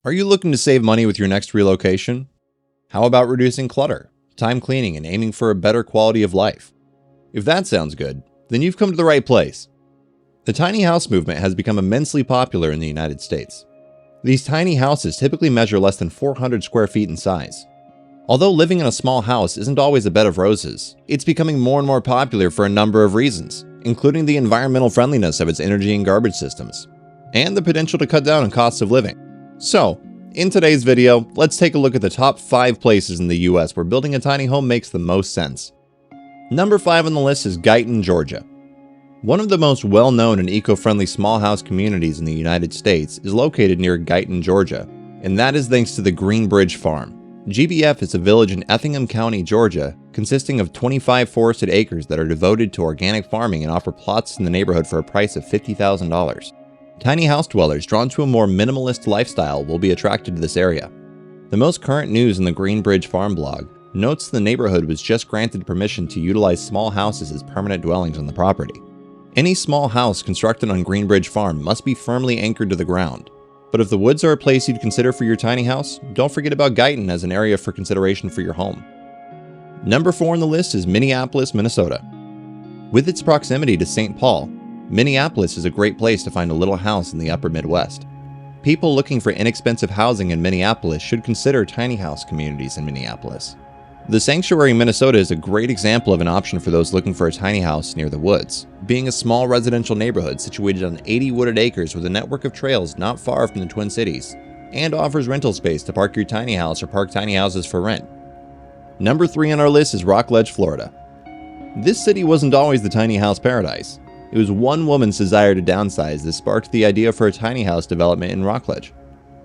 Are you looking to save money with your next relocation? How about reducing clutter, time cleaning, and aiming for a better quality of life? If that sounds good, then you've come to the right place. The tiny house movement has become immensely popular in the United States. These tiny houses typically measure less than 400 square feet in size. Although living in a small house isn't always a bed of roses, it's becoming more and more popular for a number of reasons, including the environmental friendliness of its energy and garbage systems, and the potential to cut down on costs of living. So, in today's video, let's take a look at the top 5 places in the US where building a tiny home makes the most sense. Number 5 on the list is Guyton, Georgia. One of the most well-known and eco-friendly small house communities in the United States is located near Guyton, Georgia, and that is thanks to the Greenbridge Farm. GBF is a village in Effingham County, Georgia, consisting of 25 forested acres that are devoted to organic farming and offer plots in the neighborhood for a price of $50,000. Tiny house dwellers drawn to a more minimalist lifestyle will be attracted to this area. The most current news in the Greenbridge Farm blog notes the neighborhood was just granted permission to utilize small houses as permanent dwellings on the property. Any small house constructed on Greenbridge Farm must be firmly anchored to the ground. But if the woods are a place you'd consider for your tiny house, don't forget about Guyton as an area for consideration for your home. Number 4 on the list is Minneapolis, Minnesota. With its proximity to St. Paul, Minneapolis is a great place to find a little house in the upper Midwest. People looking for inexpensive housing in Minneapolis should consider tiny house communities in Minneapolis. The Sanctuary, Minnesota is a great example of an option for those looking for a tiny house near the woods, being a small residential neighborhood situated on 80 wooded acres with a network of trails not far from the Twin Cities, and offers rental space to park your tiny house or park tiny houses for rent. Number 3 on our list is Rockledge, Florida. This city wasn't always the tiny house paradise. It was one woman's desire to downsize that sparked the idea for a tiny house development in Rockledge.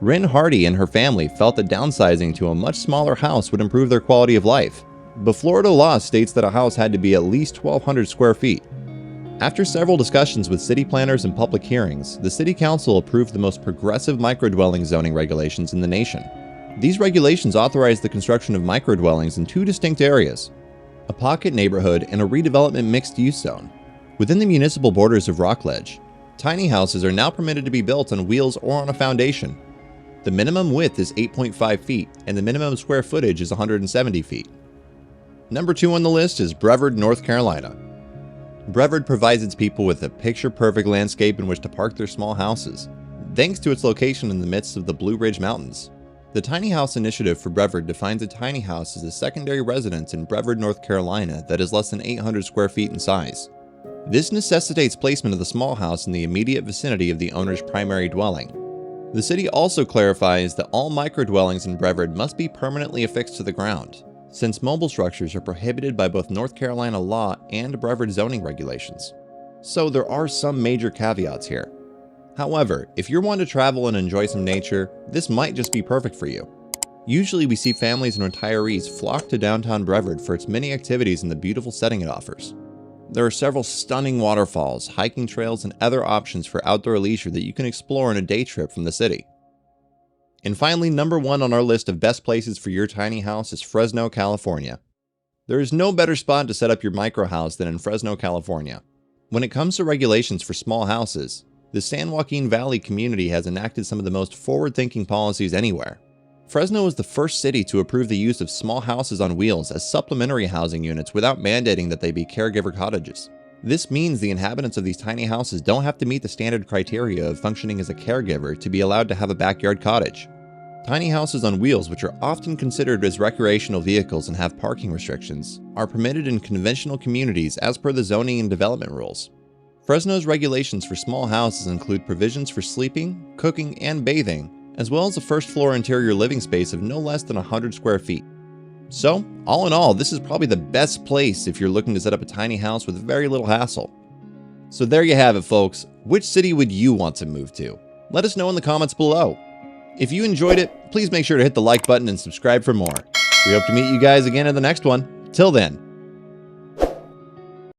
Ryn Hardy and her family felt that downsizing to a much smaller house would improve their quality of life, but Florida law states that a house had to be at least 1,200 square feet. After several discussions with city planners and public hearings, the city council approved the most progressive microdwelling zoning regulations in the nation. These regulations authorize the construction of microdwellings in 2 distinct areas: a pocket neighborhood and a redevelopment mixed-use zone. Within the municipal borders of Rockledge, tiny houses are now permitted to be built on wheels or on a foundation. The minimum width is 8.5 feet, and the minimum square footage is 170 feet. Number 2 on the list is Brevard, North Carolina. Brevard provides its people with a picture-perfect landscape in which to park their small houses, thanks to its location in the midst of the Blue Ridge Mountains. The Tiny House Initiative for Brevard defines a tiny house as a secondary residence in Brevard, North Carolina that is less than 800 square feet in size. This necessitates placement of the small house in the immediate vicinity of the owner's primary dwelling. The city also clarifies that all microdwellings in Brevard must be permanently affixed to the ground, since mobile structures are prohibited by both North Carolina law and Brevard zoning regulations. So there are some major caveats here. However, if you're one to travel and enjoy some nature, this might just be perfect for you. Usually we see families and retirees flock to downtown Brevard for its many activities and the beautiful setting it offers. There are several stunning waterfalls, hiking trails, and other options for outdoor leisure that you can explore on a day trip from the city. And finally, number 1 on our list of best places for your tiny house is Fresno, California. There is no better spot to set up your micro house than in Fresno, California. When it comes to regulations for small houses, the San Joaquin Valley community has enacted some of the most forward-thinking policies anywhere. Fresno is the first city to approve the use of small houses on wheels as supplementary housing units without mandating that they be caregiver cottages. This means the inhabitants of these tiny houses don't have to meet the standard criteria of functioning as a caregiver to be allowed to have a backyard cottage. Tiny houses on wheels, which are often considered as recreational vehicles and have parking restrictions, are permitted in conventional communities as per the zoning and development rules. Fresno's regulations for small houses include provisions for sleeping, cooking, and bathing, as well as a first-floor interior living space of no less than 100 square feet. So, all in all, this is probably the best place if you're looking to set up a tiny house with very little hassle. So there you have it, folks. Which city would you want to move to? Let us know in the comments below. If you enjoyed it, please make sure to hit the like button and subscribe for more. We hope to meet you guys again in the next one. Till then,